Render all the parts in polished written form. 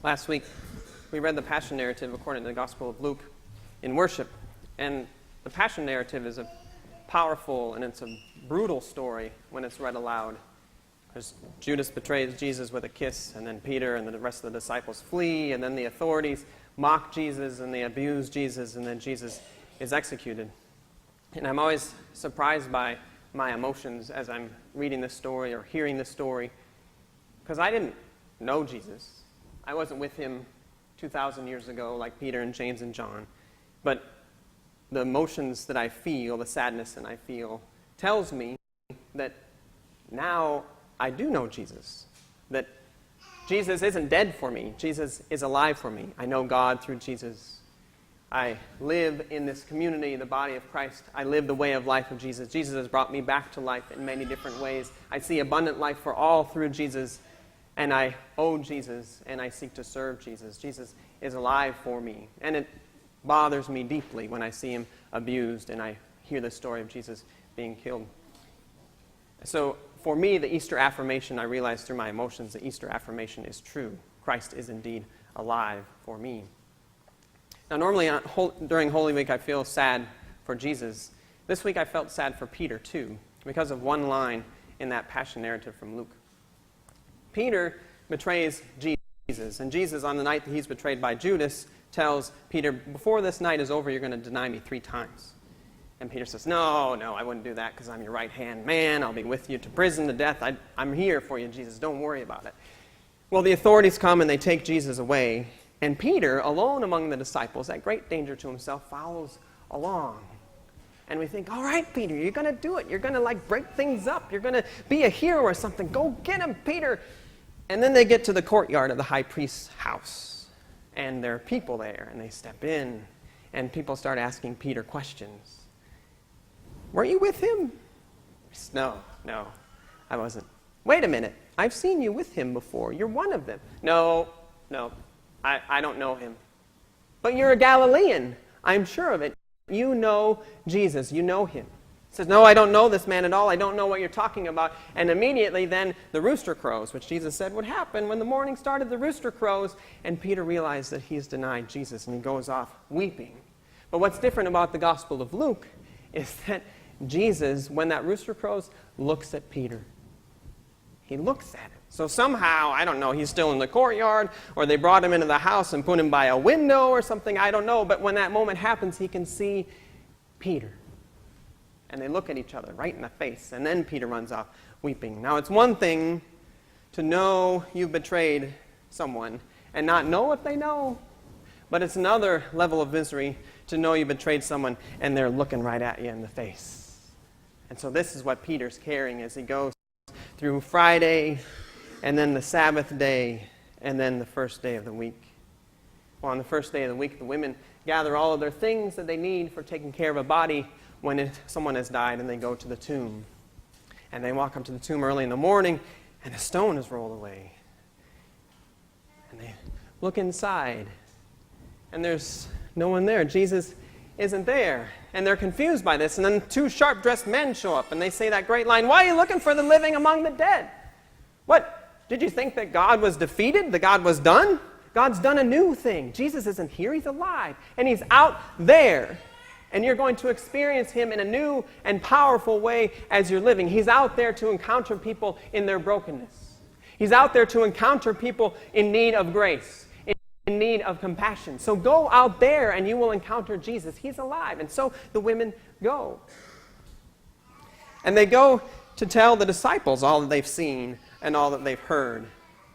Last week, we read the Passion narrative according to the Gospel of Luke in worship. And the Passion narrative is a powerful and it's a brutal story when it's read aloud. Because Judas betrays Jesus with a kiss, and then Peter and the rest of the disciples flee, and then the authorities mock Jesus and they abuse Jesus, and then Jesus is executed. And I'm always surprised by my emotions as I'm reading this story or hearing this story, because I didn't know Jesus. I wasn't with him 2,000 years ago like Peter and James and John. But the emotions that I feel, the sadness that I feel, tells me that now I do know Jesus. That Jesus isn't dead for me. Jesus is alive for me. I know God through Jesus. I live in this community, the body of Christ. I live the way of life of Jesus. Jesus has brought me back to life in many different ways. I see abundant life for all through Jesus. And I owe Jesus, and I seek to serve Jesus. Jesus is alive for me. And it bothers me deeply when I see him abused and I hear the story of Jesus being killed. So for me, the Easter affirmation, I realize through my emotions, the Easter affirmation is true. Christ is indeed alive for me. Now normally during Holy Week, I feel sad for Jesus. This week I felt sad for Peter too, because of one line in that Passion narrative from Luke. Peter betrays Jesus, and Jesus, on the night that he's betrayed by Judas, tells Peter, before this night is over, you're going to deny me 3 times. And Peter says, no, I wouldn't do that because I'm your right-hand man. I'll be with you to prison, to death. I'm here for you, Jesus. Don't worry about it. Well, the authorities come and they take Jesus away, and Peter, alone among the disciples, at great danger to himself, follows along. And we think, all right, Peter, you're going to do it. You're going to break things up. You're going to be a hero or something. Go get him, Peter. And then they get to the courtyard of the high priest's house. And there are people there, and they step in. And people start asking Peter questions. Were you with him? He says, no, I wasn't. Wait a minute. I've seen you with him before. You're one of them. No, I don't know him. But you're a Galilean. I'm sure of it. You know Jesus. You know him. He says, no, I don't know this man at all. I don't know what you're talking about. And immediately then the rooster crows, which Jesus said would happen. When the morning started, the rooster crows. And Peter realized that he's denied Jesus, and he goes off weeping. But what's different about the Gospel of Luke is that Jesus, when that rooster crows, looks at Peter. He looks at him. So somehow, I don't know, he's still in the courtyard, or they brought him into the house and put him by a window or something, I don't know. But when that moment happens, he can see Peter. And they look at each other right in the face. And then Peter runs off weeping. Now, it's one thing to know you've betrayed someone and not know what they know. But it's another level of misery to know you betrayed someone and they're looking right at you in the face. And so this is what Peter's carrying as he goes through Friday, and then the Sabbath day, and then the first day of the week. Well, on the first day of the week, the women gather all of their things that they need for taking care of a body when someone has died, and they go to the tomb. And they walk up to the tomb early in the morning, and a stone is rolled away. And they look inside, and there's no one there. Jesus isn't there. And they're confused by this. And then 2 sharp-dressed men show up, and they say that great line, why are you looking for the living among the dead? What? Did you think that God was defeated? That God was done? God's done a new thing. Jesus isn't here. He's alive. And he's out there. And you're going to experience him in a new and powerful way as you're living. He's out there to encounter people in their brokenness. He's out there to encounter people in need of grace, in need of compassion. So go out there and you will encounter Jesus. He's alive. And so the women go. And they go to tell the disciples all that they've seen and all that they've heard.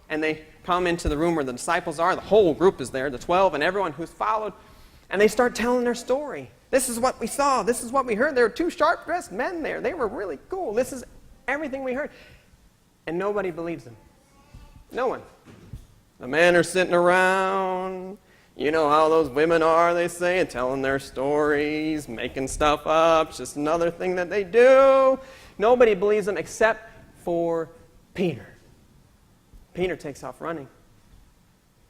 And they come into the room where the disciples are. The whole group is there, the 12 and everyone who's followed. And they start telling their story. This is what we saw. This is what we heard. There were 2 sharp-dressed men there. They were really cool. This is everything we heard. And nobody believes them. No one. The men are sitting around. You know how those women are, they say, telling their stories, making stuff up. It's just another thing that they do. Nobody believes them except for Peter. Peter takes off running.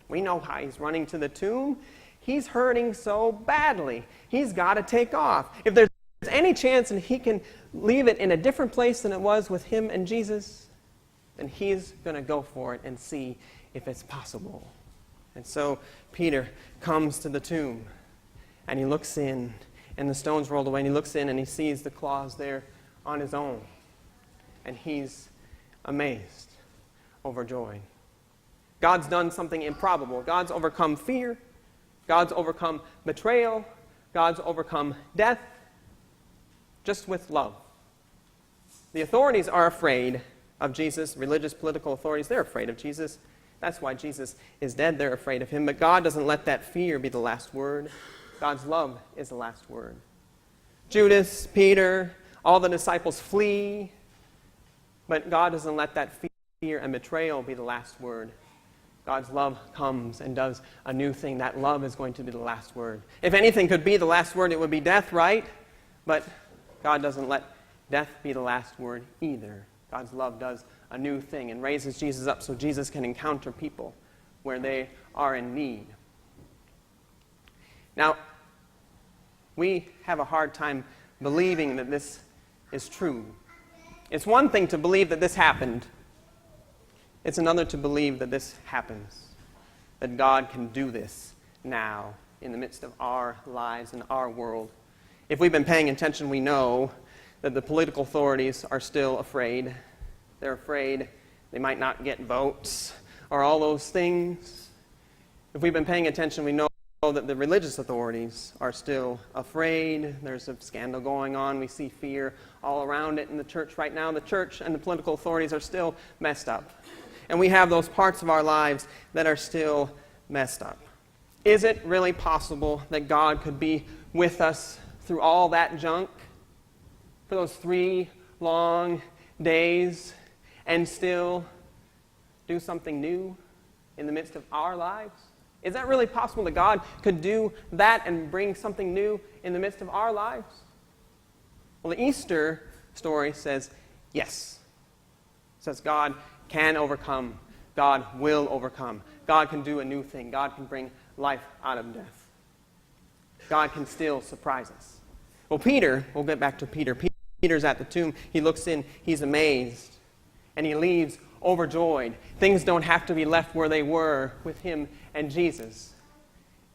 We know how he's running to the tomb. He's hurting so badly. He's got to take off. If there's any chance and he can leave it in a different place than it was with him and Jesus, then he's going to go for it and see if it's possible. And so Peter comes to the tomb, and he looks in, and the stone's rolled away, and he looks in, and he sees the claws there on his own. And he's amazed, overjoyed. God's done something improbable. God's overcome fear. God's overcome betrayal. God's overcome death, just with love. The authorities are afraid of Jesus. Religious, political authorities, they're afraid of Jesus. That's why Jesus is dead. They're afraid of him. But God doesn't let that fear be the last word. God's love is the last word. Judas, Peter, all the disciples flee. But God doesn't let that fear and betrayal be the last word. God's love comes and does a new thing. That love is going to be the last word. If anything could be the last word, it would be death, right? But God doesn't let death be the last word either. God's love does a new thing and raises Jesus up so Jesus can encounter people where they are in need. Now, we have a hard time believing that this is true. It's one thing to believe that this happened. It's another to believe that this happens, that God can do this now in the midst of our lives and our world. If we've been paying attention, we know that the political authorities are still afraid. They're afraid they might not get votes or all those things. If we've been paying attention, we know that the religious authorities are still afraid. There's a scandal going on. We see fear all around it in the church right now. The church and the political authorities are still messed up. And we have those parts of our lives that are still messed up. Is it really possible that God could be with us through all that junk for those 3 long days and still do something new in the midst of our lives? Is that really possible that God could do that and bring something new in the midst of our lives? Well, the Easter story says yes. It says God can overcome. God will overcome. God can do a new thing. God can bring life out of death. God can still surprise us. Well, Peter, we'll get back to Peter. Peter's at the tomb. He looks in. He's amazed. And he leaves overjoyed. Things don't have to be left where they were with him and Jesus.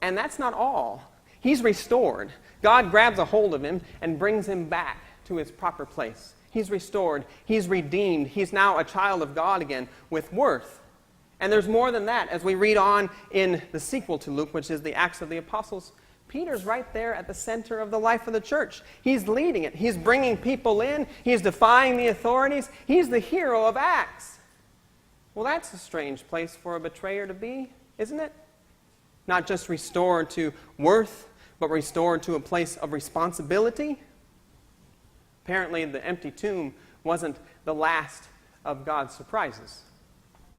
And that's not all. He's restored. God grabs a hold of him and brings him back to his proper place. He's restored. He's redeemed. He's now a child of God again with worth. And there's more than that. As we read on in the sequel to Luke, which is the Acts of the Apostles, Peter's right there at the center of the life of the church. He's leading it. He's bringing people in. He's defying the authorities. He's the hero of Acts. Well, that's a strange place for a betrayer to be, isn't it? Not just restored to worth, but restored to a place of responsibility. Apparently, the empty tomb wasn't the last of God's surprises.